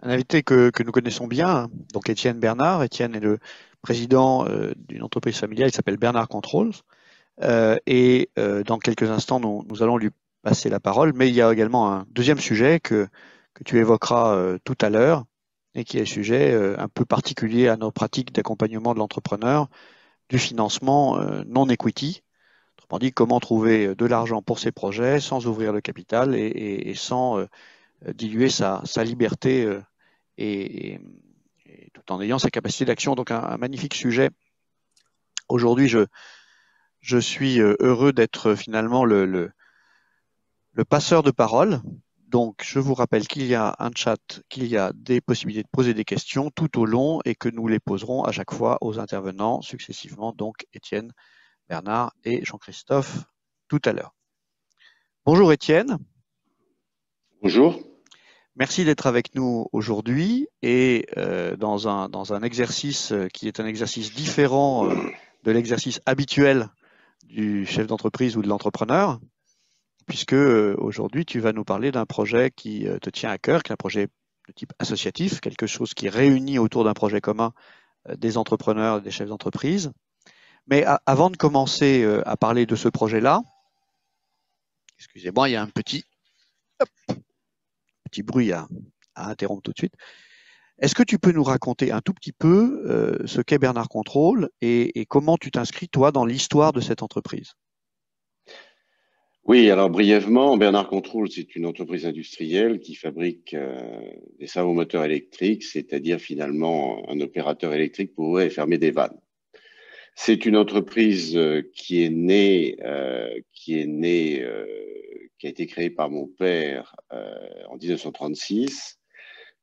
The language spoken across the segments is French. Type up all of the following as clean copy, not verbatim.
un invité que nous connaissons bien, donc Étienne Bernard. Étienne est le président d'une entreprise familiale qui s'appelle Bernard Controls. Dans quelques instants, nous allons lui passer la parole. Mais il y a également un deuxième sujet que tu évoqueras tout à l'heure et qui est le sujet un peu particulier à nos pratiques d'accompagnement de l'entrepreneur, du financement non equity. Autrement dit, comment trouver de l'argent pour ses projets sans ouvrir le capital et sans diluer sa liberté et, et- et tout en ayant sa capacité d'action. Donc un magnifique sujet. Aujourd'hui, je suis heureux d'être finalement le passeur de parole. Donc, je vous rappelle qu'il y a un chat, qu'il y a des possibilités de poser des questions tout au long et que nous les poserons à chaque fois aux intervenants successivement, donc Étienne, Bernard et Jean-Christophe tout à l'heure. Bonjour Étienne. Bonjour. Merci d'être avec nous aujourd'hui et dans un exercice qui est un exercice différent de l'exercice habituel du chef d'entreprise ou de l'entrepreneur, puisque aujourd'hui tu vas nous parler d'un projet qui te tient à cœur, qui est un projet de type associatif, quelque chose qui réunit autour d'un projet commun des entrepreneurs, des chefs d'entreprise. Mais avant de commencer à parler de ce projet-là, excusez-moi, il y a un petit bruit à interrompre tout de suite. Est-ce que tu peux nous raconter un tout petit peu ce qu'est Bernard Contrôle et comment tu t'inscris, toi, dans l'histoire de cette entreprise? Oui, alors brièvement, Bernard Controul, c'est une entreprise industrielle qui fabrique des servomoteurs électriques, c'est-à-dire finalement un opérateur électrique pour ouvrir et fermer des vannes. C'est une entreprise qui a été créée par mon père en 1936,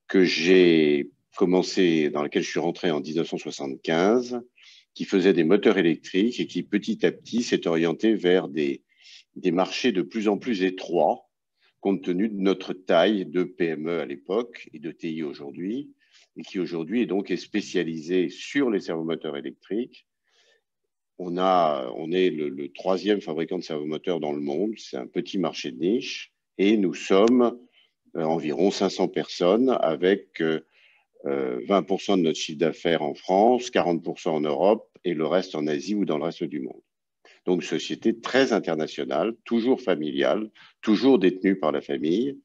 que j'ai commencé, dans laquelle je suis rentré en 1975, qui faisait des moteurs électriques et qui petit à petit s'est orienté vers des marchés de plus en plus étroits, compte tenu de notre taille de PME à l'époque et de TI aujourd'hui, et qui aujourd'hui est spécialisé sur les servomoteurs électriques. On est le troisième fabricant de servomoteurs dans le monde, c'est un petit marché de niche, et nous sommes environ 500 personnes avec 20% de notre chiffre d'affaires en France, 40% en Europe et le reste en Asie ou dans le reste du monde. Donc, société très internationale, toujours familiale, toujours détenue par la famille,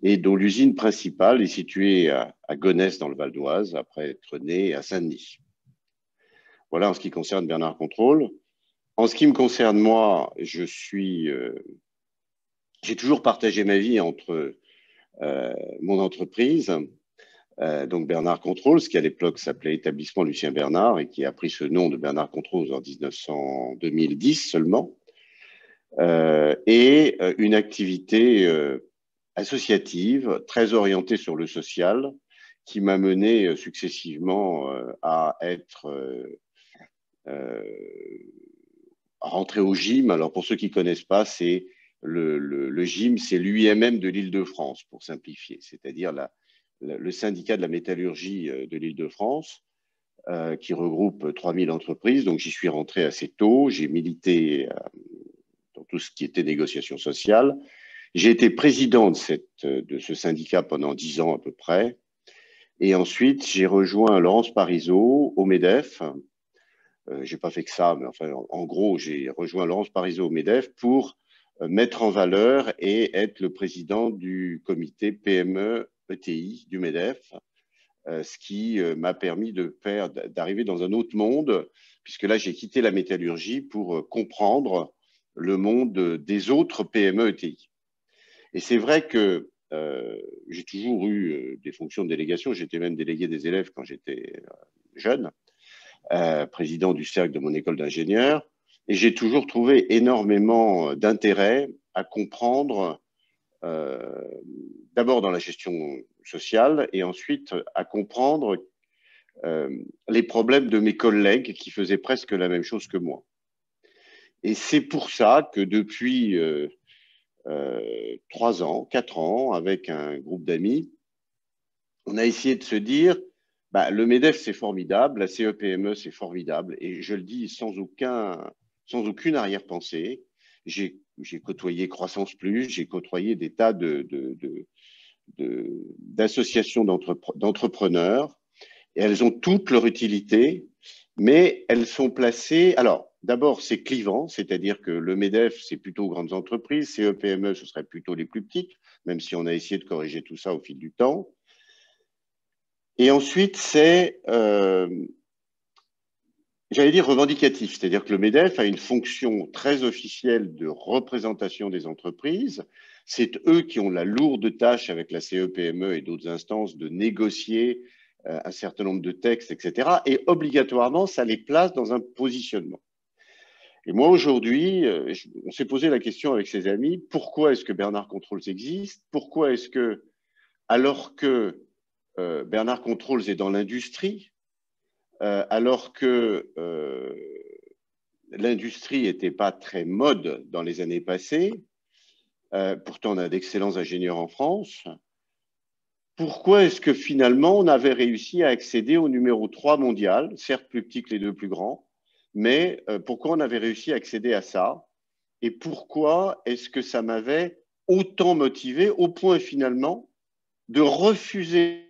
et dont l'usine principale est située à Gonesse, dans le Val d'Oise, après être née à Saint-Denis. Voilà en ce qui concerne Bernard Contrôle. En ce qui me concerne, moi, j'ai toujours partagé ma vie entre mon entreprise, donc Bernard Contrôle, ce qui à l'époque s'appelait Établissement Lucien Bernard et qui a pris ce nom de Bernard Contrôle en 2010 seulement, et une activité associative très orientée sur le social qui m'a mené successivement à être euh, à rentrer au gym. Alors pour ceux qui connaissent pas, c'est le gym, c'est l'UIMM de l'Île-de-France pour simplifier, c'est-à-dire le syndicat de la métallurgie de l'Île-de-France qui regroupe 3000 entreprises. Donc j'y suis rentré assez tôt, j'ai milité dans tout ce qui était négociation sociale. J'ai été président de ce syndicat pendant 10 ans à peu près. Et ensuite, j'ai rejoint Laurence Parisot au MEDEF. J'ai pas fait que ça, mais enfin, en gros, j'ai rejoint Laurence Parisot au MEDEF pour mettre en valeur et être le président du comité PME ETI du MEDEF, ce qui m'a permis d'arriver dans un autre monde, puisque là, j'ai quitté la métallurgie pour comprendre le monde des autres PME ETI. Et c'est vrai que j'ai toujours eu des fonctions de délégation. J'étais même délégué des élèves quand j'étais jeune, président du cercle de mon école d'ingénieur. Et j'ai toujours trouvé énormément d'intérêt à comprendre, euh, d'abord dans la gestion sociale, et ensuite à comprendre les problèmes de mes collègues qui faisaient presque la même chose que moi. Et c'est pour ça que depuis 3 ans, 4 ans, avec un groupe d'amis, on a essayé de se dire, bah, le MEDEF, c'est formidable, la CEPME, c'est formidable, et je le dis sans aucune arrière-pensée. J'ai côtoyé Croissance Plus, j'ai côtoyé des tas d'associations d'entrepreneurs, et elles ont toutes leur utilité, mais elles sont placées. Alors, d'abord, c'est clivant, c'est-à-dire que le MEDEF, c'est plutôt aux grandes entreprises, CE-PME, ce serait plutôt les plus petites, même si on a essayé de corriger tout ça au fil du temps. Et ensuite, c'est, j'allais dire, revendicatif, c'est-à-dire que le MEDEF a une fonction très officielle de représentation des entreprises. C'est eux qui ont la lourde tâche avec la CE-PME et d'autres instances de négocier un certain nombre de textes, etc. Et obligatoirement, ça les place dans un positionnement. Et moi, aujourd'hui, on s'est posé la question avec ses amis, pourquoi est-ce que Bernard Controls existe? Pourquoi est-ce que, alors que Bernard Controls est dans l'industrie, alors que l'industrie n'était pas très mode dans les années passées, pourtant on a d'excellents ingénieurs en France, pourquoi est-ce que finalement on avait réussi à accéder au numéro 3 mondial, certes plus petit que les deux plus grands, mais pourquoi on avait réussi à accéder à ça? Et pourquoi est-ce que ça m'avait autant motivé au point finalement de refuser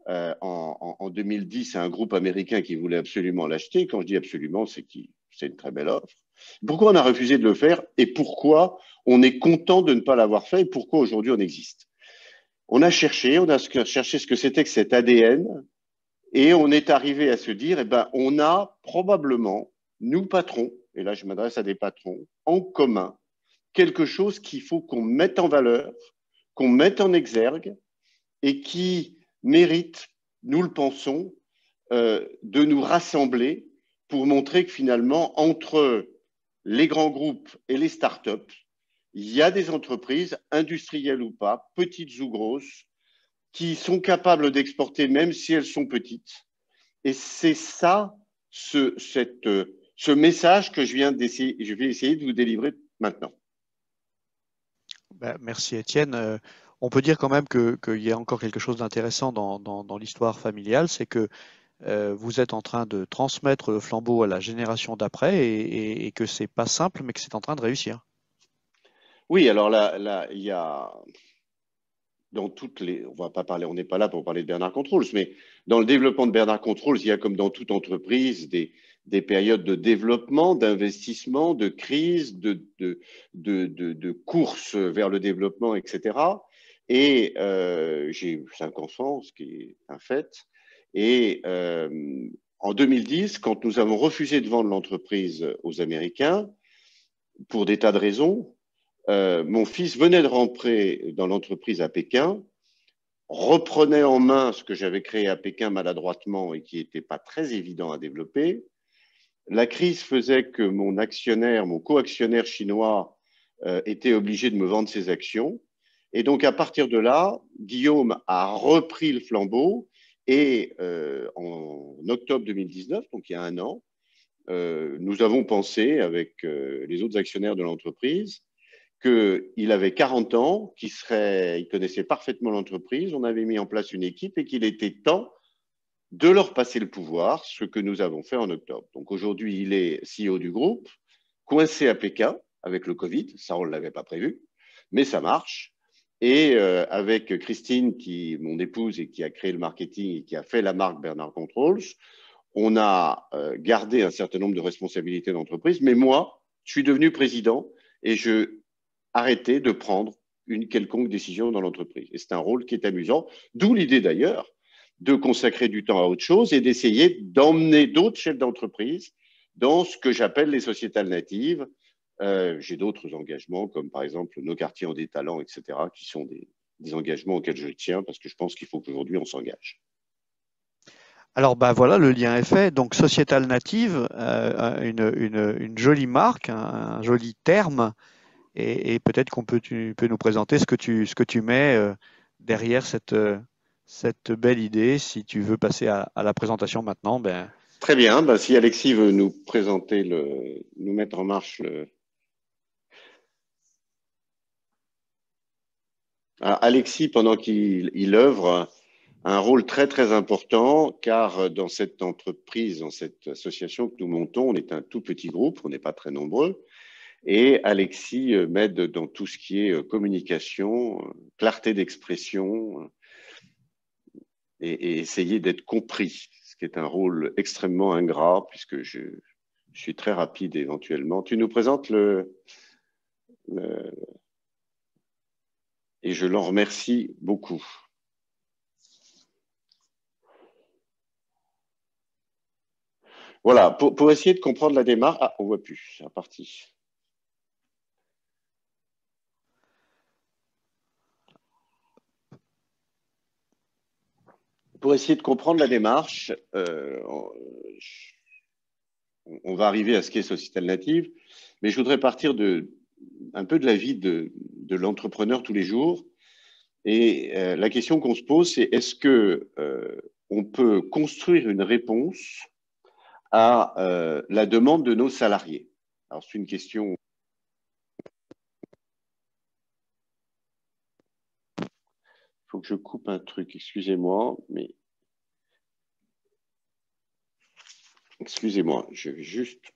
en 2010 à un groupe américain qui voulait absolument l'acheter. Quand je dis absolument, c'est une très belle offre. Pourquoi on a refusé de le faire et pourquoi on est content de ne pas l'avoir fait et pourquoi aujourd'hui on existe? On a cherché ce que c'était que cet ADN et on est arrivé à se dire, eh ben, on a probablement, nous patrons, et là je m'adresse à des patrons, en commun, quelque chose qu'il faut qu'on mette en valeur, qu'on mette en exergue et qui mérite, nous le pensons, de nous rassembler pour montrer que finalement, entre les grands groupes et les startups, il y a des entreprises, industrielles ou pas, petites ou grosses, qui sont capables d'exporter même si elles sont petites. Et c'est ça, ce message que je vais essayer de vous délivrer maintenant. Ben, merci Étienne. On peut dire quand même qu'il y a encore quelque chose d'intéressant dans l'histoire familiale, c'est que vous êtes en train de transmettre le flambeau à la génération d'après et que c'est pas simple, mais que c'est en train de réussir. Oui, alors là, il y a dans toutes les, on va pas parler, on n'est pas là pour parler de Bernard Controls, mais dans le développement de Bernard Controls, il y a comme dans toute entreprise des périodes de développement, d'investissement, de crise, de course vers le développement, etc. Et j'ai 5 enfants, ce qui est un fait. Et en 2010, quand nous avons refusé de vendre l'entreprise aux Américains, pour des tas de raisons, mon fils venait de rentrer dans l'entreprise à Pékin, reprenait en main ce que j'avais créé à Pékin maladroitement et qui n'était pas très évident à développer. La crise faisait que mon actionnaire, mon co-actionnaire chinois était obligé de me vendre ses actions. Et donc, à partir de là, Guillaume a repris le flambeau et en octobre 2019, donc il y a un an, nous avons pensé avec les autres actionnaires de l'entreprise qu'il avait 40 ans, il connaissait parfaitement l'entreprise, on avait mis en place une équipe et qu'il était temps de leur passer le pouvoir, ce que nous avons fait en octobre. Donc aujourd'hui, il est CEO du groupe, coincé à Pékin avec le Covid, ça on ne l'avait pas prévu, mais ça marche. Et avec Christine, mon épouse, et qui a créé le marketing et qui a fait la marque Bernard Controls, on a gardé un certain nombre de responsabilités d'entreprise, mais moi, je suis devenu président et je arrêté de prendre une quelconque décision dans l'entreprise. Et c'est un rôle qui est amusant, d'où l'idée d'ailleurs de consacrer du temps à autre chose et d'essayer d'emmener d'autres chefs d'entreprise dans ce que j'appelle les sociétés alternatives. J'ai d'autres engagements, comme par exemple nos quartiers en des talents, etc., qui sont des engagements auxquels je tiens parce que je pense qu'il faut qu'aujourd'hui on s'engage. Alors bah voilà, le lien est fait. Donc sociétal native, une jolie marque, un joli terme, et peut-être tu peux nous présenter ce que tu mets derrière cette belle idée. Si tu veux passer à la présentation maintenant, ben. Très bien. Ben, si Alexis veut nous présenter nous mettre en marche Alors, Alexis, pendant qu'il œuvre, a un rôle très très important car dans cette entreprise, dans cette association que nous montons, on est un tout petit groupe, on n'est pas très nombreux. Et Alexis m'aide dans tout ce qui est communication, clarté d'expression et essayer d'être compris, ce qui est un rôle extrêmement ingrat puisque je suis très rapide éventuellement. Tu nous présentes et je l'en remercie beaucoup. Voilà, pour essayer de comprendre la démarche. Ah, on ne voit plus, c'est reparti. Pour essayer de comprendre la démarche, on va arriver à ce qu'est Sociétal Native, mais je voudrais partir un peu de la vie de l'entrepreneur tous les jours. Et la question qu'on se pose, c'est est-ce que on peut construire une réponse à la demande de nos salariés? Alors, c'est une question. Il faut que je coupe un truc, excusez-moi, mais. Excusez-moi, je vais juste.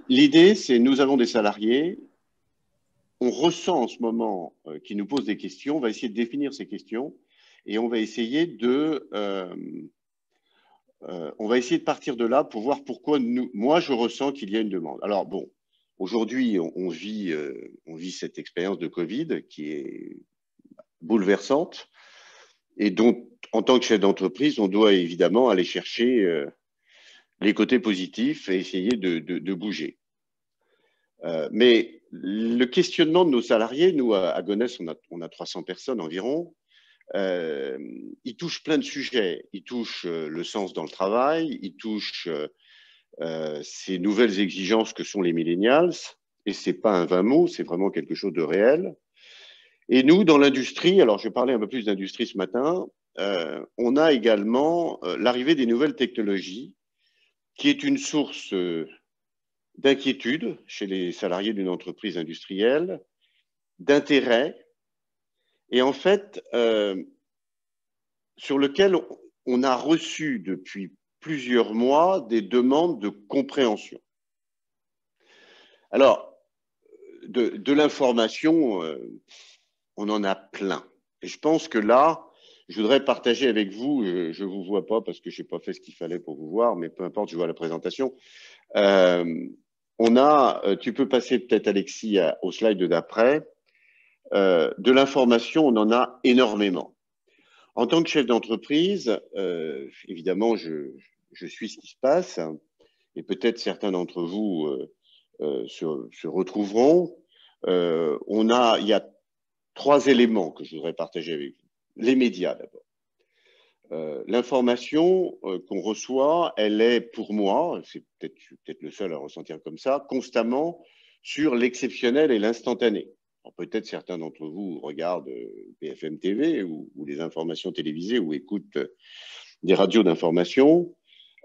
L'idée, c'est nous avons des salariés, on ressent en ce moment qu'ils nous posent des questions, on va essayer de définir ces questions et on va essayer de partir de là pour voir pourquoi moi je ressens qu'il y a une demande. Alors bon, aujourd'hui on vit cette expérience de Covid qui est bouleversante et dont en tant que chef d'entreprise on doit évidemment aller chercher les côtés positifs et essayer de bouger. Mais le questionnement de nos salariés, nous à Gonesse on a 300 personnes environ. Il touche plein de sujets. Il touche le sens dans le travail, il touche ces nouvelles exigences que sont les millennials, et c'est pas un vain mot, c'est vraiment quelque chose de réel. Et nous, dans l'industrie, alors je vais parler un peu plus d'industrie ce matin, on a également l'arrivée des nouvelles technologies, qui est une source d'inquiétude chez les salariés d'une entreprise industrielle, d'intérêt, et en fait, sur lequel on a reçu depuis plusieurs mois des demandes de compréhension. Alors, de l'information, on en a plein. Et je pense que là, je voudrais partager avec vous, je ne vous vois pas parce que je n'ai pas fait ce qu'il fallait pour vous voir, mais peu importe, je vois la présentation. Tu peux passer peut-être Alexis au slide d'après. De l'information, on en a énormément. En tant que chef d'entreprise, évidemment, je suis ce qui se passe et peut-être certains d'entre vous se retrouveront. Il y a 3 éléments que je voudrais partager avec vous. Les médias d'abord. L'information qu'on reçoit, elle est pour moi, je suis peut-être le seul à ressentir comme ça, constamment sur l'exceptionnel et l'instantané. Peut-être certains d'entre vous regardent BFM TV ou les informations télévisées ou écoutent des radios d'information.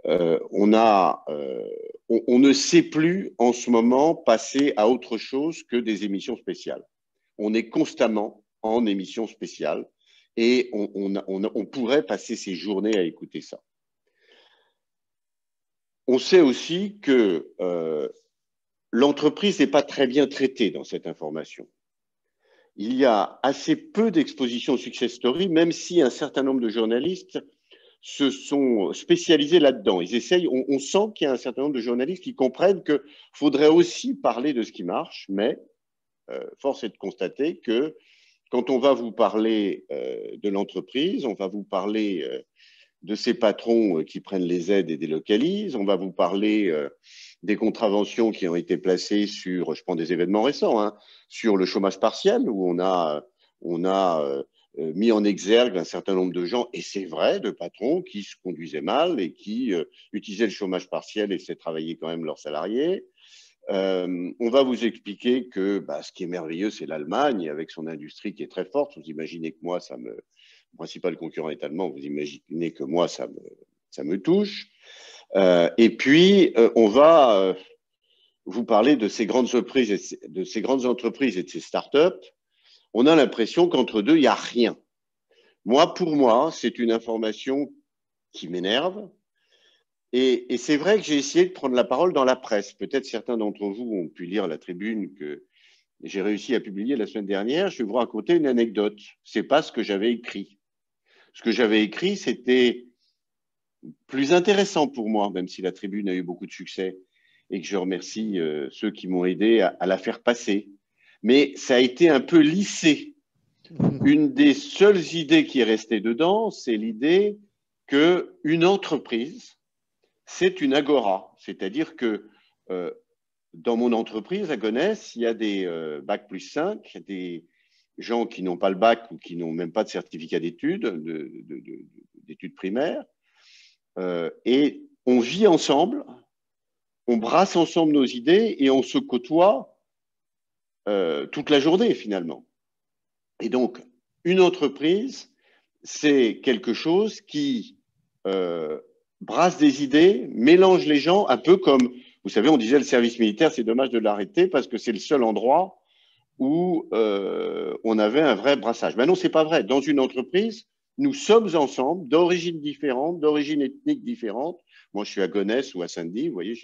On ne sait plus en ce moment passer à autre chose que des émissions spéciales. On est constamment en émission spéciale et on pourrait passer ses journées à écouter ça. On sait aussi que l'entreprise n'est pas très bien traitée dans cette information. Il y a assez peu d'expositions success story, même si un certain nombre de journalistes se sont spécialisés là-dedans. Ils essayent, on sent qu'il y a un certain nombre de journalistes qui comprennent qu'il faudrait aussi parler de ce qui marche, mais force est de constater que quand on va vous parler de l'entreprise, on va vous parler de ces patrons qui prennent les aides et délocalisent, on va vous parler des contraventions qui ont été placées sur, je prends des événements récents, hein, sur le chômage partiel, où on a mis en exergue un certain nombre de gens, et c'est vrai, de patrons qui se conduisaient mal et qui utilisaient le chômage partiel et faisaient travailler quand même leurs salariés. On va vous expliquer que ce qui est merveilleux, c'est l'Allemagne, avec son industrie qui est très forte. Vous imaginez que moi, mon principal concurrent est allemand, vous imaginez que moi, ça me touche. Et puis, on va vous parler de ces grandes entreprises et de ces startups. on a l'impression qu'entre deux, il n'y a rien. Pour moi, c'est une information qui m'énerve. Et c'est vrai que j'ai essayé de prendre la parole dans la presse. Peut-être certains d'entre vous ont pu lire la tribune que j'ai réussi à publier la semaine dernière. Je vais vous raconter une anecdote. C'est pas ce que j'avais écrit. Ce que j'avais écrit, c'était plus intéressant pour moi, même si la tribune a eu beaucoup de succès et que je remercie ceux qui m'ont aidé à la faire passer. Mais ça a été un peu lissé. Une des seules idées qui est restée dedans, c'est l'idée qu'une entreprise, c'est une agora. C'est-à-dire que dans mon entreprise à Gonesse, il y a des bac plus 5, des gens qui n'ont pas le bac ou qui n'ont même pas de certificat d'études, d'études primaires, et on vit ensemble, on brasse ensemble nos idées et on se côtoie toute la journée finalement. Et donc, une entreprise, c'est quelque chose qui brasse des idées, mélange les gens, un peu comme, vous savez, on disait le service militaire, c'est dommage de l'arrêter parce que c'est le seul endroit où on avait un vrai brassage. Mais non, c'est pas vrai. Dans une entreprise, nous sommes ensemble, d'origines différentes, d'origines ethniques différentes. Moi, je suis à Gonesse ou à Saint-Denis, vous voyez,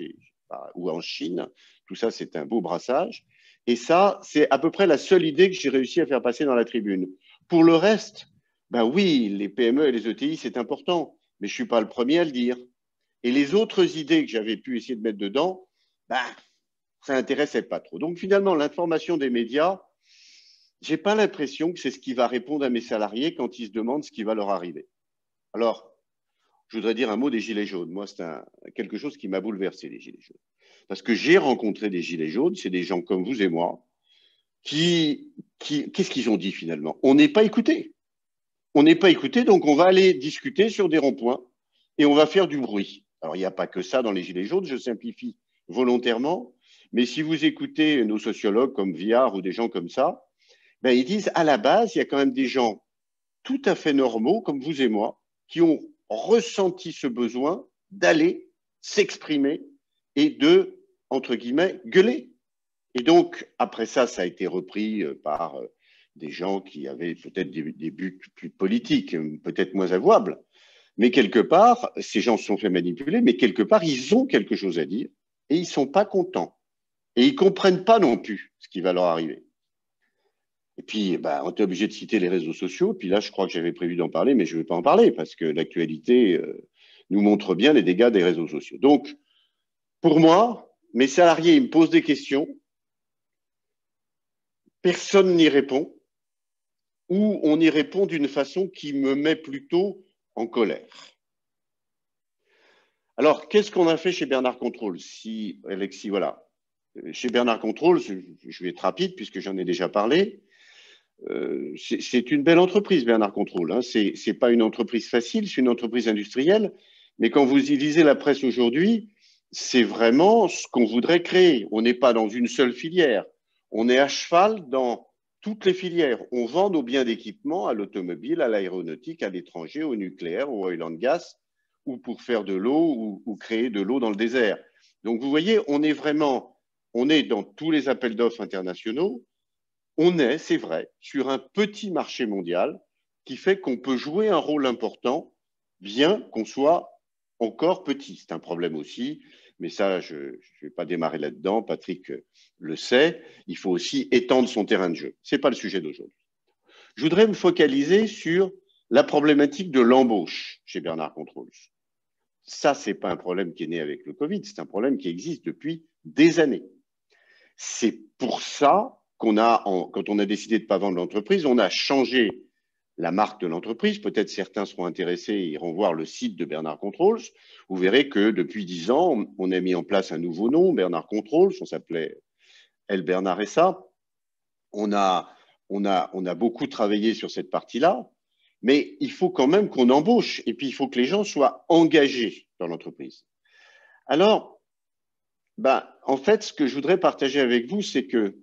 ou en Chine. Tout ça, c'est un beau brassage. Et ça, c'est à peu près la seule idée que j'ai réussi à faire passer dans la tribune. Pour le reste, ben oui, les PME et les ETI, c'est important, mais je ne suis pas le premier à le dire. Et les autres idées que j'avais pu essayer de mettre dedans, ben, ça n'intéressait pas trop. Donc finalement, l'information des médias, j'ai pas l'impression que c'est ce qui va répondre à mes salariés quand ils se demandent ce qui va leur arriver. Alors, je voudrais dire un mot des Gilets jaunes. Moi, c'est quelque chose qui m'a bouleversé, les Gilets jaunes. Parce que j'ai rencontré des Gilets jaunes, c'est des gens comme vous et moi, qu'est-ce qu'ils ont dit finalement? On n'est pas écouté. On n'est pas écouté, donc on va aller discuter sur des ronds-points et on va faire du bruit. Alors, il n'y a pas que ça dans les Gilets jaunes, je simplifie volontairement, mais si vous écoutez nos sociologues comme Viard ou des gens comme ça, ben, ils disent à la base, il y a quand même des gens tout à fait normaux, comme vous et moi, qui ont ressenti ce besoin d'aller s'exprimer et de, entre guillemets, gueuler. Et donc, après ça, ça a été repris par des gens qui avaient peut-être des buts plus politiques, peut-être moins avouables. Mais quelque part, ces gens se sont fait manipuler, mais quelque part, ils ont quelque chose à dire et ils ne sont pas contents. Et ils ne comprennent pas non plus ce qui va leur arriver. Et puis, bah, on est obligé de citer les réseaux sociaux. Puis là, je crois que j'avais prévu d'en parler, mais je ne vais pas en parler parce que l'actualité nous montre bien les dégâts des réseaux sociaux. Donc, pour moi, mes salariés, ils me posent des questions. Personne n'y répond ou on y répond d'une façon qui me met plutôt en colère. Alors, qu'est-ce qu'on a fait chez Bernard Contrôle? Si, Alexis, voilà. Chez Bernard Contrôle, je vais être rapide puisque j'en ai déjà parlé. C'est une belle entreprise, Bernard Contrôle. Hein. Ce n'est pas une entreprise facile, c'est une entreprise industrielle. Mais quand vous y lisez la presse aujourd'hui, c'est vraiment ce qu'on voudrait créer. On n'est pas dans une seule filière. On est à cheval dans toutes les filières. On vend nos biens d'équipement à l'automobile, à l'aéronautique, à l'étranger, au nucléaire, au oil and gas, ou pour faire de l'eau ou créer de l'eau dans le désert. Donc vous voyez, on est dans tous les appels d'offres internationaux. On est, c'est vrai, sur un petit marché mondial qui fait qu'on peut jouer un rôle important, bien qu'on soit encore petit. C'est un problème aussi, mais ça, je ne vais pas démarrer là-dedans. Patrick le sait. Il faut aussi étendre son terrain de jeu. Ce n'est pas le sujet d'aujourd'hui. Je voudrais me focaliser sur la problématique de l'embauche chez Bernard Controls. Ça, ce n'est pas un problème qui est né avec le Covid, c'est un problème qui existe depuis des années. C'est pour ça qu'on a, quand on a décidé de ne pas vendre l'entreprise, on a changé la marque de l'entreprise. Peut-être certains seront intéressés et iront voir le site de Bernard Controls. Vous verrez que depuis 10 ans, on a mis en place un nouveau nom, Bernard Controls. On s'appelait L. Bernard SA. On a beaucoup travaillé sur cette partie-là, mais il faut quand même qu'on embauche et puis il faut que les gens soient engagés dans l'entreprise. Alors, en fait, ce que je voudrais partager avec vous, c'est que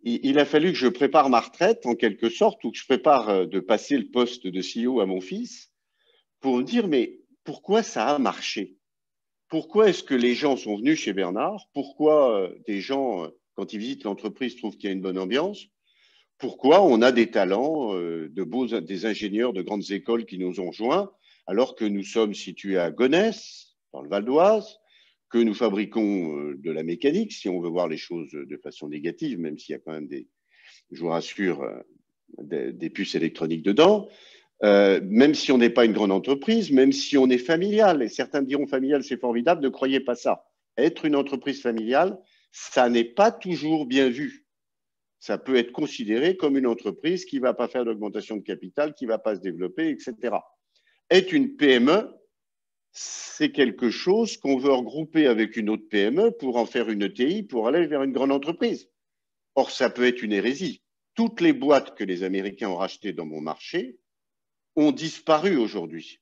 il a fallu que je prépare ma retraite, en quelque sorte, ou que je prépare de passer le poste de CEO à mon fils, pour me dire, mais pourquoi ça a marché? Pourquoi est-ce que les gens sont venus chez Bernard? Pourquoi des gens, quand ils visitent l'entreprise, trouvent qu'il y a une bonne ambiance? Pourquoi on a des talents, des ingénieurs de grandes écoles qui nous ont rejoints, alors que nous sommes situés à Gonesse, dans le Val d'Oise, que nous fabriquons de la mécanique, si on veut voir les choses de façon négative, même s'il y a quand même je vous rassure, des puces électroniques dedans. Même si on n'est pas une grande entreprise, même si on est familial, et certains diront familial, c'est formidable, ne croyez pas ça. Être une entreprise familiale, ça n'est pas toujours bien vu. Ça peut être considéré comme une entreprise qui ne va pas faire d'augmentation de capital, qui ne va pas se développer, etc. Être une PME, c'est quelque chose qu'on veut regrouper avec une autre PME pour en faire une ETI, pour aller vers une grande entreprise. Or, ça peut être une hérésie. Toutes les boîtes que les Américains ont rachetées dans mon marché ont disparu aujourd'hui.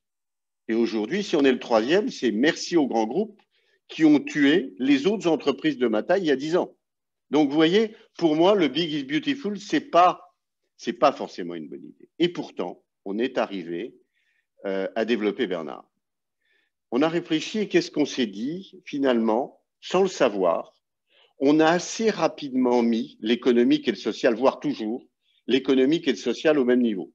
Et aujourd'hui, si on est le troisième, c'est merci aux grands groupes qui ont tué les autres entreprises de ma taille il y a 10 ans. Donc, vous voyez, pour moi, le Big is Beautiful, c'est pas forcément une bonne idée. Et pourtant, on est arrivé à développer Bernard. On a réfléchi et qu'est-ce qu'on s'est dit finalement, sans le savoir, on a assez rapidement mis l'économique et le social, voire toujours, l'économique et le social au même niveau.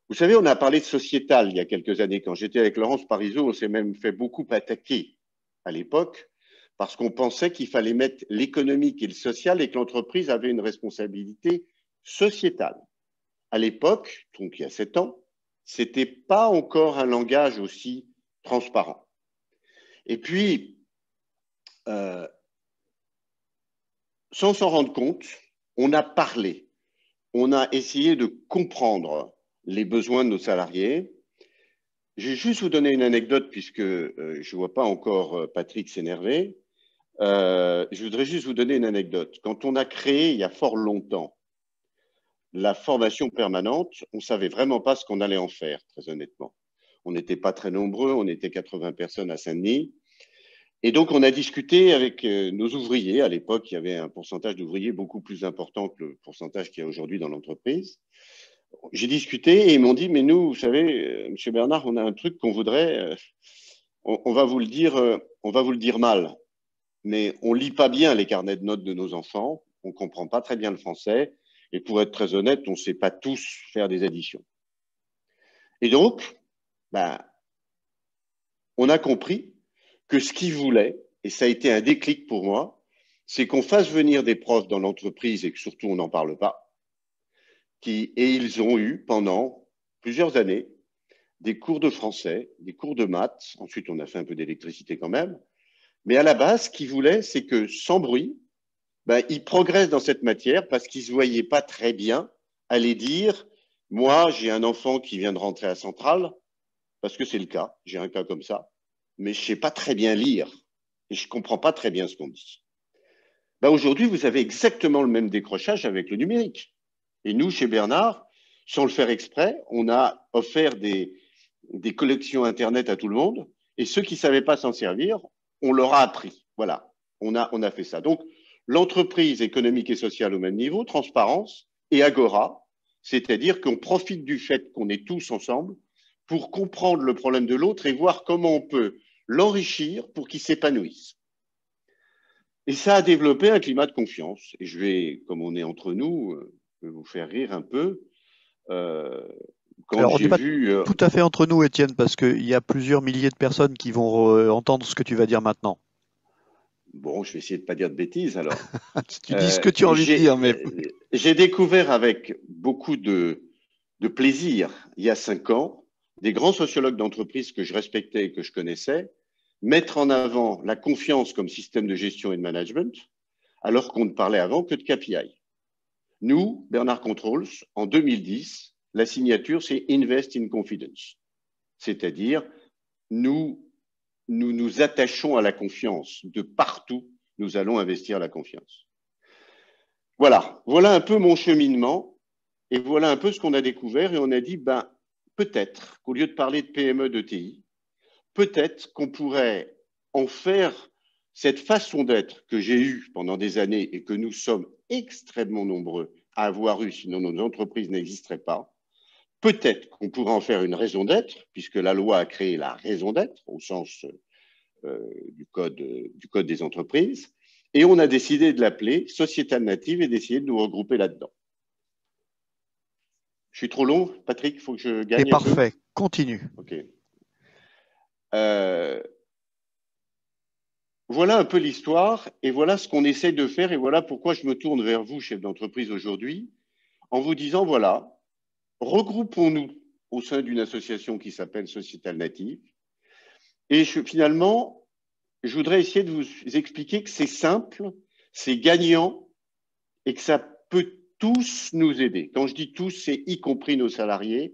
Vous savez, on a parlé de sociétal il y a quelques années. Quand j'étais avec Laurence Parisot, on s'est même fait beaucoup attaquer à l'époque parce qu'on pensait qu'il fallait mettre l'économique et le social et que l'entreprise avait une responsabilité sociétale. À l'époque, donc il y a 7 ans, ce n'était pas encore un langage aussi transparent. Et puis, sans s'en rendre compte, on a parlé, on a essayé de comprendre les besoins de nos salariés. Je vais juste vous donner une anecdote puisque je ne vois pas encore Patrick s'énerver. Je voudrais juste vous donner une anecdote. Quand on a créé, il y a fort longtemps, la formation permanente, on ne savait vraiment pas ce qu'on allait en faire, très honnêtement. On n'était pas très nombreux, on était 80 personnes à Saint-Denis. Et donc, on a discuté avec nos ouvriers. À l'époque, il y avait un pourcentage d'ouvriers beaucoup plus important que le pourcentage qu'il y a aujourd'hui dans l'entreprise. J'ai discuté et ils m'ont dit, mais nous, vous savez, Monsieur Bernard, on a un truc qu'on voudrait, on va vous le dire mal, mais on lit pas bien les carnets de notes de nos enfants, on comprend pas très bien le français, et pour être très honnête, on ne sait pas tous faire des additions. Et donc, on a compris que ce qu'ils voulaient, et ça a été un déclic pour moi, c'est qu'on fasse venir des profs dans l'entreprise et que surtout on n'en parle pas. Et ils ont eu pendant plusieurs années des cours de français, des cours de maths. Ensuite, on a fait un peu d'électricité quand même. Mais à la base, ce qu'ils voulaient, c'est que sans bruit, ils progressent dans cette matière parce qu'ils ne se voyaient pas très bien aller dire « Moi, j'ai un enfant qui vient de rentrer à Centrale, parce que c'est le cas, j'ai un cas comme ça, mais je ne sais pas très bien lire et je ne comprends pas très bien ce qu'on dit. » Aujourd'hui, vous avez exactement le même décrochage avec le numérique. Et nous, chez Bernard, sans le faire exprès, on a offert des collections Internet à tout le monde. Et ceux qui ne savaient pas s'en servir, on leur a appris. Voilà, on a fait ça. Donc, l'entreprise économique et sociale au même niveau, transparence et agora, c'est-à-dire qu'on profite du fait qu'on est tous ensemble pour comprendre le problème de l'autre et voir comment on peut l'enrichir pour qu'il s'épanouisse. Et ça a développé un climat de confiance. Et je vais, comme on est entre nous, vous faire rire un peu. Quand Alors, on j'ai n'est pas vu. tout à fait entre nous, Étienne, parce qu'il y a plusieurs milliers de personnes qui vont entendre ce que tu vas dire maintenant. Bon, je vais essayer de ne pas dire de bêtises alors. Tu dis ce que tu as envie de dire, mais J'ai découvert avec beaucoup de plaisir, il y a 5 ans, des grands sociologues d'entreprise que je respectais et que je connaissais, mettre en avant la confiance comme système de gestion et de management, alors qu'on ne parlait avant que de KPI. Nous, Bernard Controls, en 2010, la signature, c'est Invest in Confidence. C'est-à-dire, nous nous attachons à la confiance. De partout, nous allons investir la confiance. Voilà un peu mon cheminement et voilà un peu ce qu'on a découvert et on a dit, peut-être qu'au lieu de parler de PME, d'ETI, peut-être qu'on pourrait en faire cette façon d'être que j'ai eue pendant des années et que nous sommes extrêmement nombreux à avoir eu, sinon nos entreprises n'existeraient pas. Peut-être qu'on pourrait en faire une raison d'être, puisque la loi a créé la raison d'être au sens du code des entreprises. Et on a décidé de l'appeler sociétale native et d'essayer de nous regrouper là-dedans. Je suis trop long, Patrick, il faut que je C'est gagne un peu. parfait. Continue. Ok. Voilà un peu l'histoire et voilà ce qu'on essaie de faire et voilà pourquoi je me tourne vers vous, chef d'entreprise, aujourd'hui, en vous disant, voilà, regroupons-nous au sein d'une association qui s'appelle Sociétal Native. Et finalement, je voudrais essayer de vous expliquer que c'est simple, c'est gagnant et que ça peut tous nous aider. Quand je dis tous, c'est y compris nos salariés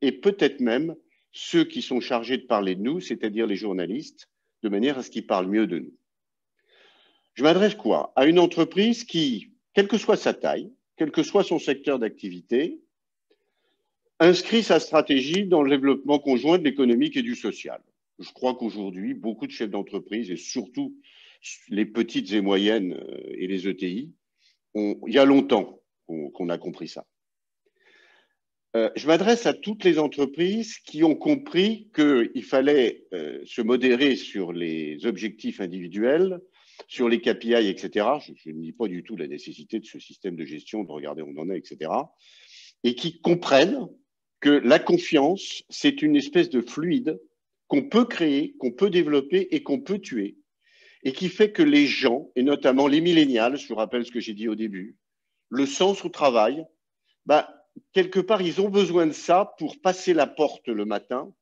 et peut-être même ceux qui sont chargés de parler de nous, c'est-à-dire les journalistes, de manière à ce qu'ils parlent mieux de nous. Je m'adresse quoi? À une entreprise qui, quelle que soit sa taille, quel que soit son secteur d'activité, inscrit sa stratégie dans le développement conjoint de l'économique et du social. Je crois qu'aujourd'hui, beaucoup de chefs d'entreprise, et surtout les petites et moyennes et les ETI, il y a longtemps qu'on a compris ça. Je m'adresse à toutes les entreprises qui ont compris qu'il fallait se modérer sur les objectifs individuels, sur les KPI, etc. Je ne dis pas du tout la nécessité de ce système de gestion, de regarder où on en est, etc. Et qui comprennent que la confiance, c'est une espèce de fluide qu'on peut créer, qu'on peut développer et qu'on peut tuer, et qui fait que les gens, et notamment les millénials, je vous rappelle ce que j'ai dit au début, le sens au travail, quelque part, ils ont besoin de ça pour passer la porte le matin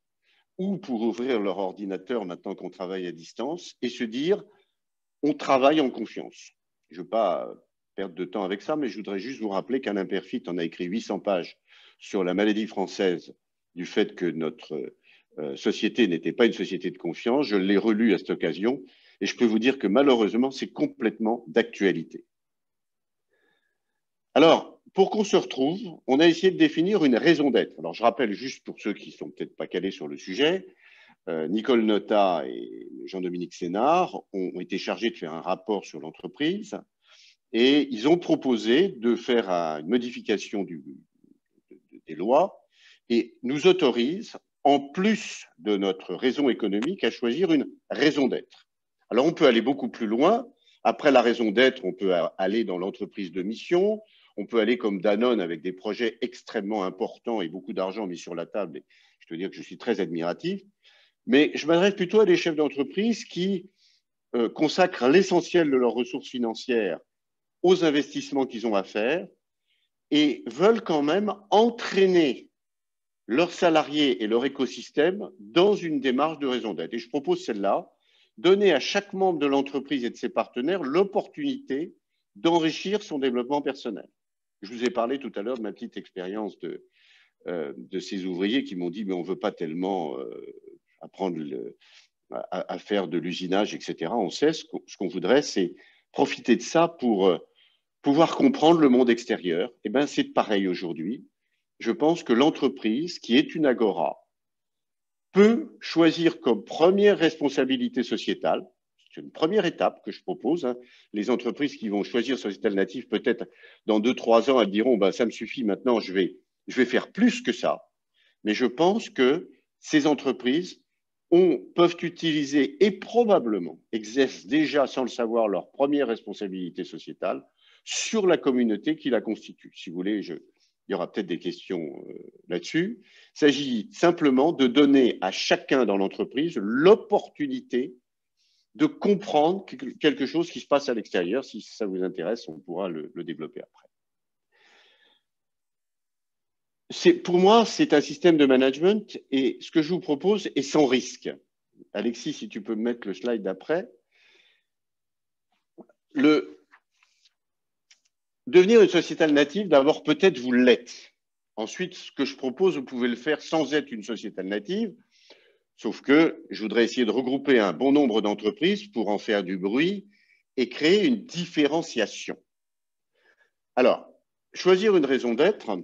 ou pour ouvrir leur ordinateur maintenant qu'on travaille à distance et se dire, on travaille en confiance. Je ne veux pas perdre de temps avec ça, mais je voudrais juste vous rappeler qu'Alain Perfit en a écrit 800 pages sur la maladie française du fait que notre société n'était pas une société de confiance. Je l'ai relu à cette occasion et je peux vous dire que malheureusement, c'est complètement d'actualité. Alors, pour qu'on se retrouve, on a essayé de définir une raison d'être. Alors, je rappelle juste pour ceux qui ne sont peut-être pas calés sur le sujet, Nicole Notat et Jean-Dominique Sénard ont été chargés de faire un rapport sur l'entreprise et ils ont proposé de faire une modification des lois et nous autorise, en plus de notre raison économique, à choisir une raison d'être. Alors, on peut aller beaucoup plus loin. Après la raison d'être, on peut aller dans l'entreprise de mission, on peut aller comme Danone avec des projets extrêmement importants et beaucoup d'argent mis sur la table. Et je dois dire que je suis très admiratif. Mais je m'adresse plutôt à des chefs d'entreprise qui consacrent l'essentiel de leurs ressources financières aux investissements qu'ils ont à faire et veulent quand même entraîner leurs salariés et leur écosystème dans une démarche de raison d'être. Et je propose celle-là, donner à chaque membre de l'entreprise et de ses partenaires l'opportunité d'enrichir son développement personnel. Je vous ai parlé tout à l'heure de ma petite expérience de ces ouvriers qui m'ont dit mais on ne veut pas tellement apprendre à faire de l'usinage, etc. On sait ce qu'on voudrait, c'est profiter de ça pour pouvoir comprendre le monde extérieur. Et bien, c'est pareil aujourd'hui. Je pense que l'entreprise, qui est une agora, peut choisir comme première responsabilité sociétale, c'est une première étape que je propose, hein. Les entreprises qui vont choisir Sociétal Native, peut-être dans 2-3 ans, elles diront, ça me suffit maintenant, je vais faire plus que ça. Mais je pense que ces entreprises peuvent utiliser et probablement exercent déjà, sans le savoir, leur première responsabilité sociétale sur la communauté qui la constitue. Si vous voulez, il y aura peut-être des questions là-dessus. Il s'agit simplement de donner à chacun dans l'entreprise l'opportunité de comprendre quelque chose qui se passe à l'extérieur. Si ça vous intéresse, on pourra le développer après. Pour moi, c'est un système de management et ce que je vous propose est sans risque. Alexis, si tu peux me mettre le slide d'après. Devenir une sociétale native, d'abord, peut-être vous l'êtes. Ensuite, ce que je propose, vous pouvez le faire sans être une sociétale native, sauf que je voudrais essayer de regrouper un bon nombre d'entreprises pour en faire du bruit et créer une différenciation. Alors, choisir une raison d'être,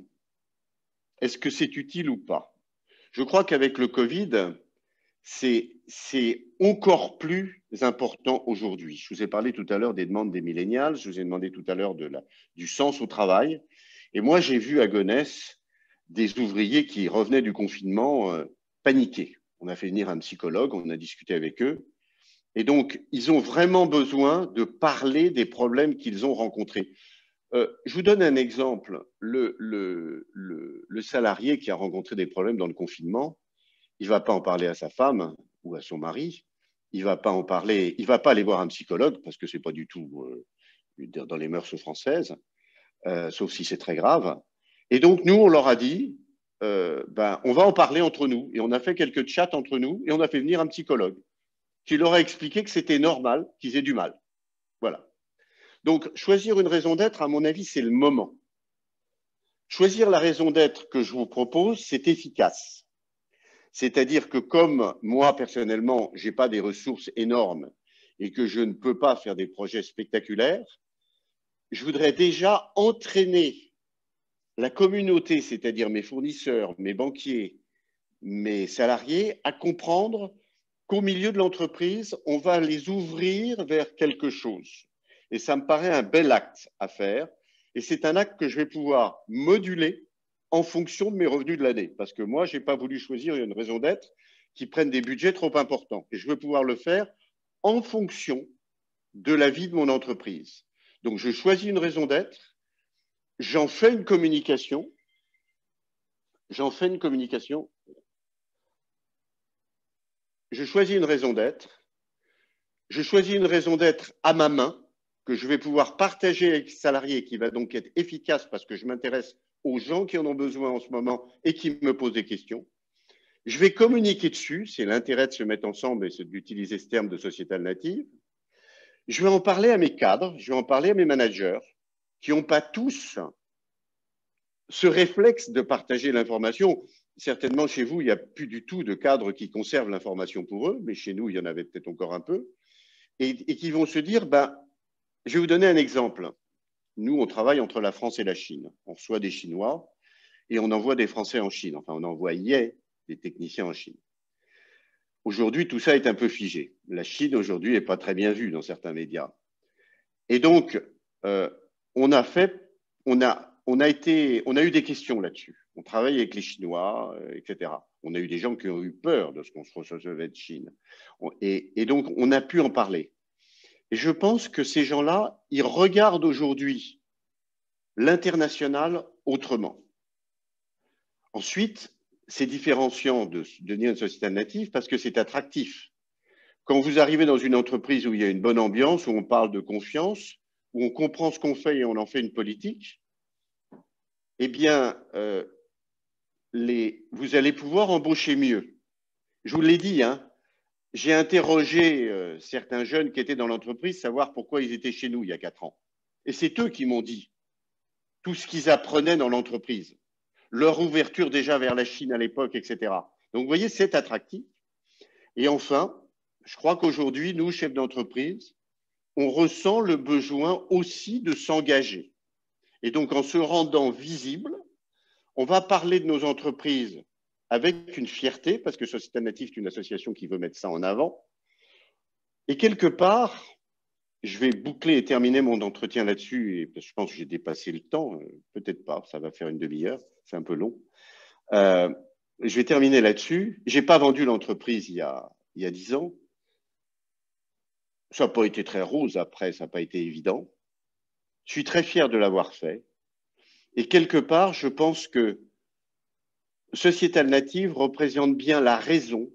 est-ce que c'est utile ou pas? Je crois qu'avec le Covid, c'est encore plus important aujourd'hui. Je vous ai parlé tout à l'heure des demandes des millénials, je vous ai demandé tout à l'heure du sens au travail. Et moi, j'ai vu à Gonesse des ouvriers qui revenaient du confinement paniquer. On a fait venir un psychologue, on a discuté avec eux. Et donc, ils ont vraiment besoin de parler des problèmes qu'ils ont rencontrés. Je vous donne un exemple. Le salarié qui a rencontré des problèmes dans le confinement, il ne va pas en parler à sa femme ou à son mari. Il ne va pas en parler, il va pas aller voir un psychologue parce que ce n'est pas du tout dans les mœurs françaises, sauf si c'est très grave. Et donc, nous, on leur a dit, on va en parler entre nous. Et on a fait quelques chats entre nous et on a fait venir un psychologue qui leur a expliqué que c'était normal qu'ils aient du mal. Voilà. Donc, choisir une raison d'être, à mon avis, c'est le moment. Choisir la raison d'être que je vous propose, c'est efficace. C'est-à-dire que comme moi, personnellement, je n'ai pas des ressources énormes et que je ne peux pas faire des projets spectaculaires, je voudrais déjà entraîner la communauté, c'est-à-dire mes fournisseurs, mes banquiers, mes salariés, à comprendre qu'au milieu de l'entreprise, on va les ouvrir vers quelque chose. Et ça me paraît un bel acte à faire. Et c'est un acte que je vais pouvoir moduler en fonction de mes revenus de l'année. Parce que moi, je n'ai pas voulu choisir une raison d'être qui prenne des budgets trop importants. Et je veux pouvoir le faire en fonction de la vie de mon entreprise. Donc, je choisis une raison d'être, j'en fais une communication, je choisis une raison d'être, je choisis une raison d'être à ma main, que je vais pouvoir partager avec les salariés, qui va donc être efficace parce que je m'intéresse aux gens qui en ont besoin en ce moment et qui me posent des questions. Je vais communiquer dessus, c'est l'intérêt de se mettre ensemble et c'est d'utiliser ce terme de sociétale native. Je vais en parler à mes cadres, je vais en parler à mes managers, qui n'ont pas tous ce réflexe de partager l'information. Certainement, chez vous, il n'y a plus du tout de cadres qui conservent l'information pour eux, mais chez nous, il y en avait peut-être encore un peu, et qui vont se dire, je vais vous donner un exemple. Nous, on travaille entre la France et la Chine. On reçoit des Chinois et on envoie des Français en Chine. Enfin, on envoyait des techniciens en Chine. Aujourd'hui, tout ça est un peu figé. La Chine, aujourd'hui, n'est pas très bien vue dans certains médias. Et donc, on a eu des questions là-dessus. On travaille avec les Chinois, etc. On a eu des gens qui ont eu peur de ce qu'on se recevait de Chine. Et donc, on a pu en parler. Et je pense que ces gens-là, ils regardent aujourd'hui l'international autrement. Ensuite, c'est différenciant de devenir une société native parce que c'est attractif. Quand vous arrivez dans une entreprise où il y a une bonne ambiance, où on parle de confiance, où on comprend ce qu'on fait et on en fait une politique, eh bien, vous allez pouvoir embaucher mieux. Je vous l'ai dit, hein, j'ai interrogé certains jeunes qui étaient dans l'entreprise, savoir pourquoi ils étaient chez nous il y a 4 ans. Et c'est eux qui m'ont dit tout ce qu'ils apprenaient dans l'entreprise, leur ouverture déjà vers la Chine à l'époque, etc. Donc, vous voyez, c'est attractif. Et enfin, je crois qu'aujourd'hui, nous, chefs d'entreprise, on ressent le besoin aussi de s'engager. Et donc, en se rendant visible, on va parler de nos entreprises avec une fierté, parce que Société Native est une association qui veut mettre ça en avant. Et quelque part, je vais boucler et terminer mon entretien là-dessus, et je pense que j'ai dépassé le temps, peut-être pas, ça va faire une demi-heure, c'est un peu long. Je vais terminer là-dessus. Je n'ai pas vendu l'entreprise il y a 10 ans. Ça n'a pas été très rose après, ça n'a pas été évident. Je suis très fier de l'avoir fait. Et quelque part, je pense que Sociétale Native représente bien la raison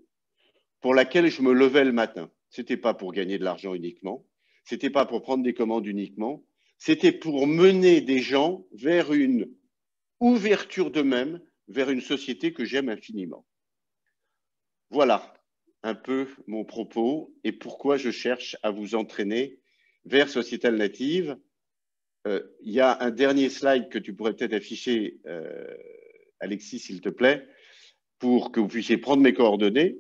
pour laquelle je me levais le matin. Ce n'était pas pour gagner de l'argent uniquement, ce n'était pas pour prendre des commandes uniquement, c'était pour mener des gens vers une ouverture d'eux-mêmes, vers une société que j'aime infiniment. Voilà un peu mon propos et pourquoi je cherche à vous entraîner vers Sociétale Native. Il y a un dernier slide que tu pourrais peut-être afficher, Alexis, s'il te plaît, pour que vous puissiez prendre mes coordonnées.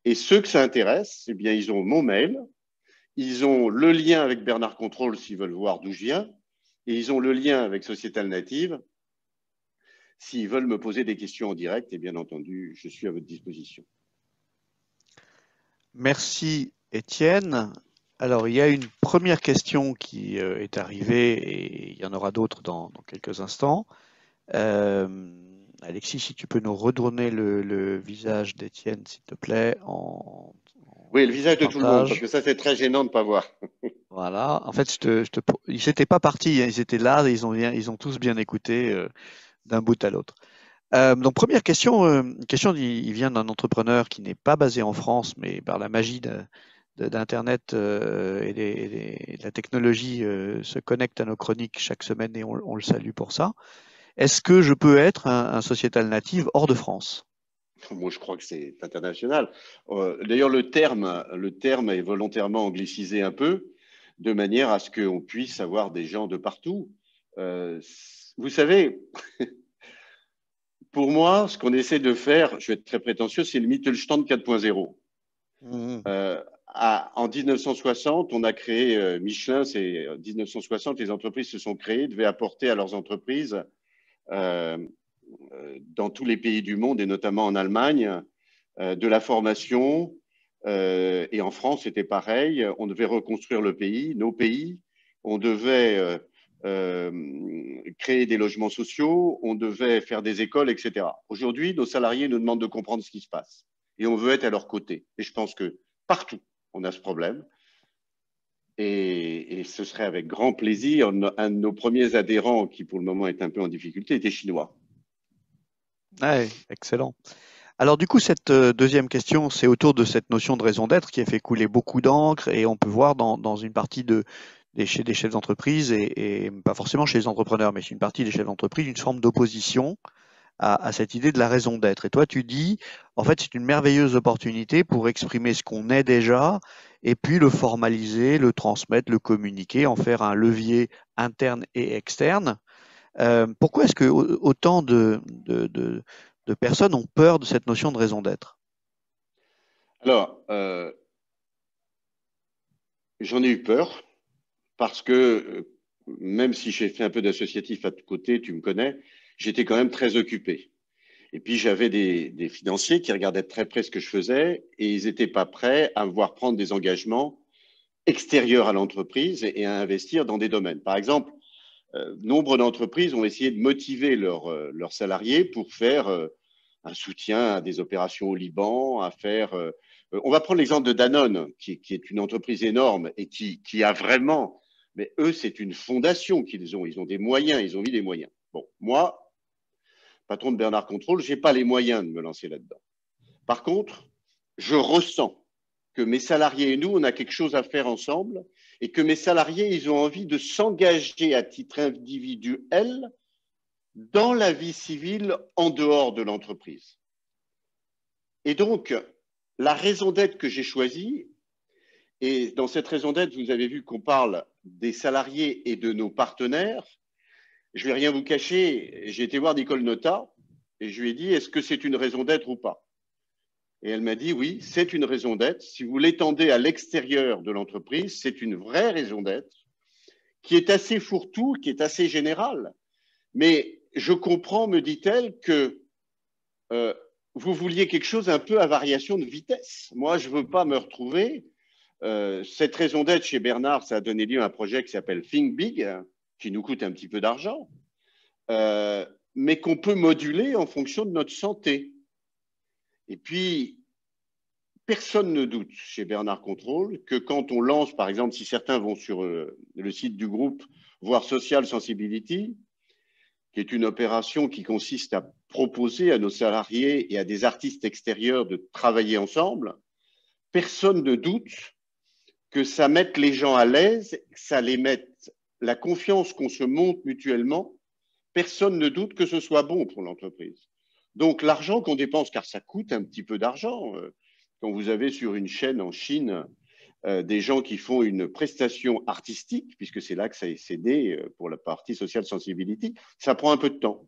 Et ceux que ça intéresse, eh bien, ils ont mon mail, ils ont le lien avec Bernard Contrôle s'ils veulent voir d'où je viens, et ils ont le lien avec Sociétale Native s'ils veulent me poser des questions en direct. Et bien entendu, je suis à votre disposition. Merci, Étienne. Alors, il y a une première question qui est arrivée et il y en aura d'autres dans quelques instants. Alexis, si tu peux nous redonner le visage d'Étienne, s'il te plaît, Oui, le visage de tout le monde, parce que ça, c'est très gênant de ne pas voir. Voilà. En fait, ils n'étaient pas partis, hein, ils étaient là, ils ont tous bien écouté d'un bout à l'autre. Donc première question, question il vient d'un entrepreneur qui n'est pas basé en France, mais par la magie d'Internet et de la technologie se connecte à nos chroniques chaque semaine et on le salue pour ça. Est-ce que je peux être un sociétal native hors de France? Moi, je crois que c'est international. D'ailleurs, le terme est volontairement anglicisé un peu, de manière à ce qu'on puisse avoir des gens de partout. Euh, vous savez, pour moi, ce qu'on essaie de faire, je vais être très prétentieux, c'est le Mittelstand 4.0. Mhm. En 1960, on a créé Michelin, c'est 1960, les entreprises se sont créées, devaient apporter à leurs entreprises euh, dans tous les pays du monde et notamment en Allemagne de la formation. Et en France, c'était pareil. On devait reconstruire le pays, nos pays. On devait créer des logements sociaux. On devait faire des écoles, etc. Aujourd'hui, nos salariés nous demandent de comprendre ce qui se passe. Et on veut être à leur côté. Et je pense que partout, on a ce problème. Et ce serait avec grand plaisir. Un de nos premiers adhérents, qui pour le moment est un peu en difficulté, était chinois. Ouais, excellent. Alors du coup, cette deuxième question, c'est autour de cette notion de raison d'être qui a fait couler beaucoup d'encre et on peut voir dans une partie chez des chefs d'entreprise et pas forcément chez les entrepreneurs, mais chez une partie des chefs d'entreprise, une forme d'opposition à cette idée de la raison d'être. Et toi, tu dis, en fait, c'est une merveilleuse opportunité pour exprimer ce qu'on est déjà et puis le formaliser, le transmettre, le communiquer, en faire un levier interne et externe. Pourquoi est-ce que autant de personnes ont peur de cette notion de raison d'être? Alors, j'en ai eu peur parce que même si j'ai fait un peu d'associatif à côté, tu me connais, j'étais quand même très occupé. Et puis j'avais des financiers qui regardaient de très près ce que je faisais et ils n'étaient pas prêts à me voir prendre des engagements extérieurs à l'entreprise et à investir dans des domaines. Par exemple, nombre d'entreprises ont essayé de motiver leurs salariés pour faire un soutien à des opérations au Liban, à faire. On va prendre l'exemple de Danone, qui est une entreprise énorme et qui a vraiment. Mais eux, c'est une fondation qu'ils ont. Ils ont des moyens, ils ont mis des moyens. Bon, moi, patron de Bernard Contrôle, je n'ai pas les moyens de me lancer là-dedans. Par contre, je ressens que mes salariés et nous, on a quelque chose à faire ensemble et que mes salariés, ils ont envie de s'engager à titre individuel dans la vie civile en dehors de l'entreprise. Et donc, la raison d'être que j'ai choisie, et dans cette raison d'être, vous avez vu qu'on parle des salariés et de nos partenaires. Je ne vais rien vous cacher, j'ai été voir Nicole Nota et je lui ai dit, est-ce que c'est une raison d'être ou pas? Et elle m'a dit, oui, c'est une raison d'être. Si vous l'étendez à l'extérieur de l'entreprise, c'est une vraie raison d'être qui est assez fourre-tout, qui est assez générale. Mais je comprends, me dit-elle, que euh, vous vouliez quelque chose un peu à variation de vitesse. Moi, je ne veux pas me retrouver. Cette raison d'être chez Bernard, ça a donné lieu à un projet qui s'appelle Think Big, qui nous coûte un petit peu d'argent, mais qu'on peut moduler en fonction de notre santé. Et puis, personne ne doute chez Bernard Contrôle que quand on lance, par exemple, si certains vont sur le site du groupe voir Social Sensibility, qui est une opération qui consiste à proposer à nos salariés et à des artistes extérieurs de travailler ensemble, personne ne doute que ça mette les gens à l'aise, que ça les mette la confiance qu'on se monte mutuellement. Personne ne doute que ce soit bon pour l'entreprise. Donc l'argent qu'on dépense, car ça coûte un petit peu d'argent, quand vous avez sur une chaîne en Chine des gens qui font une prestation artistique, puisque c'est là que ça est cédé pour la partie social sensibility, ça prend un peu de temps.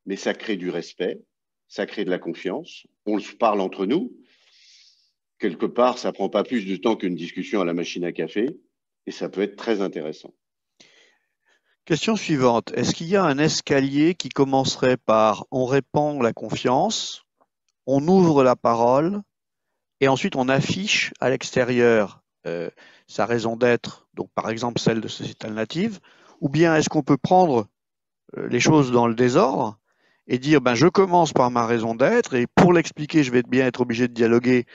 Mais ça crée du respect, ça crée de la confiance, on se parle entre nous. Quelque part, ça prend pas plus de temps qu'une discussion à la machine à café, et ça peut être très intéressant. Question suivante. Est-ce qu'il y a un escalier qui commencerait par on répand la confiance, on ouvre la parole et ensuite on affiche à l'extérieur sa raison d'être, donc par exemple celle de Société Native, ou bien est-ce qu'on peut prendre les choses dans le désordre et dire ben, je commence par ma raison d'être et pour l'expliquer, je vais bien être obligé de dialoguer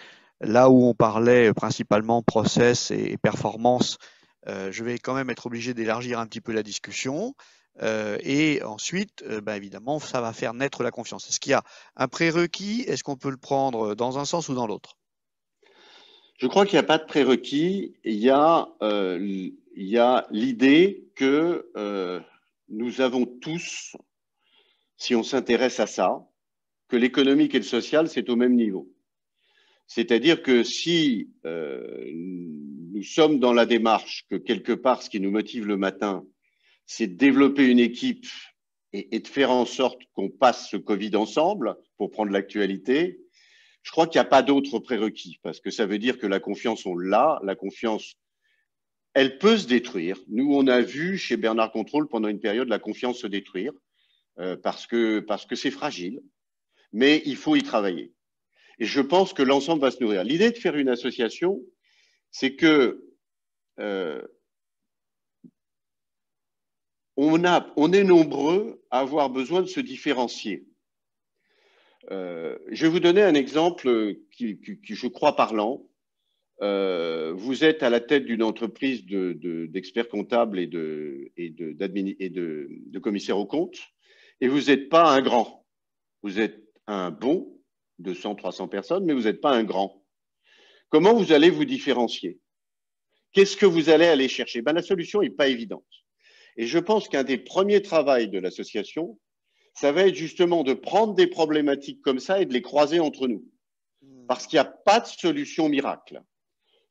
là où on parlait principalement process et performance. je vais quand même être obligé d'élargir un petit peu la discussion. Et ensuite, évidemment, ça va faire naître la confiance. Est-ce qu'il y a un prérequis? Est-ce qu'on peut le prendre dans un sens ou dans l'autre? Je crois qu'il n'y a pas de prérequis. Il y a l'idée que nous avons tous, si on s'intéresse à ça, que l'économique et le social, c'est au même niveau. C'est-à-dire que si nous sommes dans la démarche que quelque part, ce qui nous motive le matin, c'est de développer une équipe et de faire en sorte qu'on passe ce Covid ensemble, pour prendre l'actualité, je crois qu'il n'y a pas d'autre prérequis, parce que ça veut dire que la confiance, on l'a, la confiance, elle peut se détruire. Nous, on a vu chez Bernard Contrôle pendant une période la confiance se détruire, parce que c'est fragile, mais il faut y travailler. Et je pense que l'ensemble va se nourrir. L'idée de faire une association, c'est que on est nombreux à avoir besoin de se différencier. Je vais vous donner un exemple qui je crois, parlant. Vous êtes à la tête d'une entreprise d'experts comptables et de commissaires aux comptes, et vous n'êtes pas un grand. Vous êtes un bon de 100, 300 personnes, mais vous n'êtes pas un grand. Comment vous allez vous différencier? Qu'est-ce que vous allez aller chercher? La solution n'est pas évidente. Et je pense qu'un des premiers travaux de l'association, ça va être justement de prendre des problématiques comme ça et de les croiser entre nous. Parce qu'il n'y a pas de solution miracle.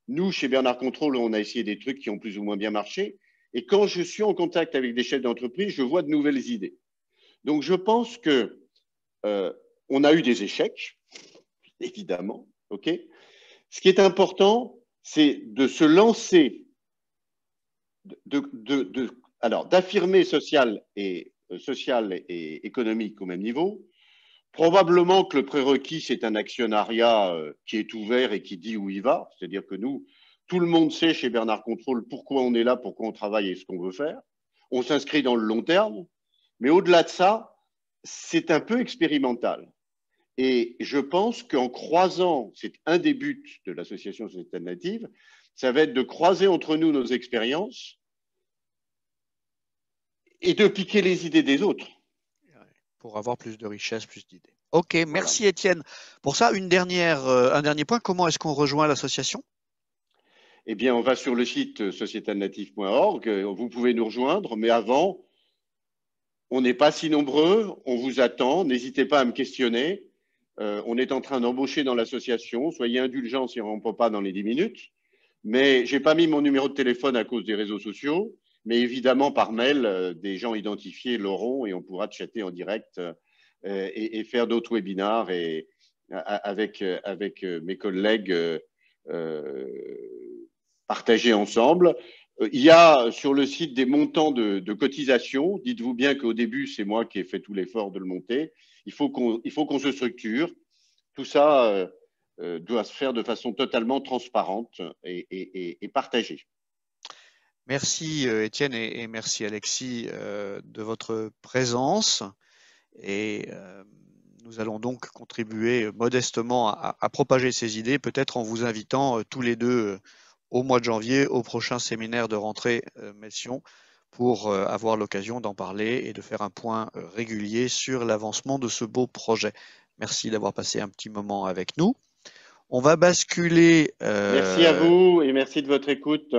Nous, chez Bernard Contrôle, on a essayé des trucs qui ont plus ou moins bien marché. Et quand je suis en contact avec des chefs d'entreprise, je vois de nouvelles idées. Donc, je pense que on a eu des échecs, évidemment. Ok. Ce qui est important, c'est de se lancer, d'affirmer social et économique au même niveau. Probablement que le prérequis, c'est un actionnariat qui est ouvert et qui dit où il va. C'est-à-dire que nous, tout le monde sait chez Bernard Contrôle pourquoi on est là, pourquoi on travaille et ce qu'on veut faire. On s'inscrit dans le long terme. Mais au-delà de ça, c'est un peu expérimental. Et je pense qu'en croisant, c'est un des buts de l'association Société Alternative, ça va être de croiser entre nous nos expériences et de piquer les idées des autres. Pour avoir plus de richesse, plus d'idées. Ok, merci Voilà. Étienne. Pour ça, un dernier point, comment est-ce qu'on rejoint l'association? Eh bien, on va sur le site sociétalnative.org, vous pouvez nous rejoindre, mais avant, on n'est pas si nombreux, on vous attend, n'hésitez pas à me questionner. On est en train d'embaucher dans l'association, soyez indulgents si on ne remplit pas dans les 10 minutes, mais je n'ai pas mis mon numéro de téléphone à cause des réseaux sociaux, mais évidemment par mail, des gens identifiés l'auront et on pourra chatter en direct et faire d'autres webinars avec mes collègues partager ensemble. Il y a sur le site des montants de cotisation. Dites-vous bien qu'au début, c'est moi qui ai fait tout l'effort de le monter. Il faut qu'on se structure. Tout ça doit se faire de façon totalement transparente et partagée. Merci Étienne et merci Alexis de votre présence. Et nous allons donc contribuer modestement à propager ces idées, peut-être en vous invitant tous les deux au mois de janvier au prochain séminaire de rentrée Mission pour avoir l'occasion d'en parler et de faire un point régulier sur l'avancement de ce beau projet. Merci d'avoir passé un petit moment avec nous. On va basculer. Merci à vous et merci de votre écoute.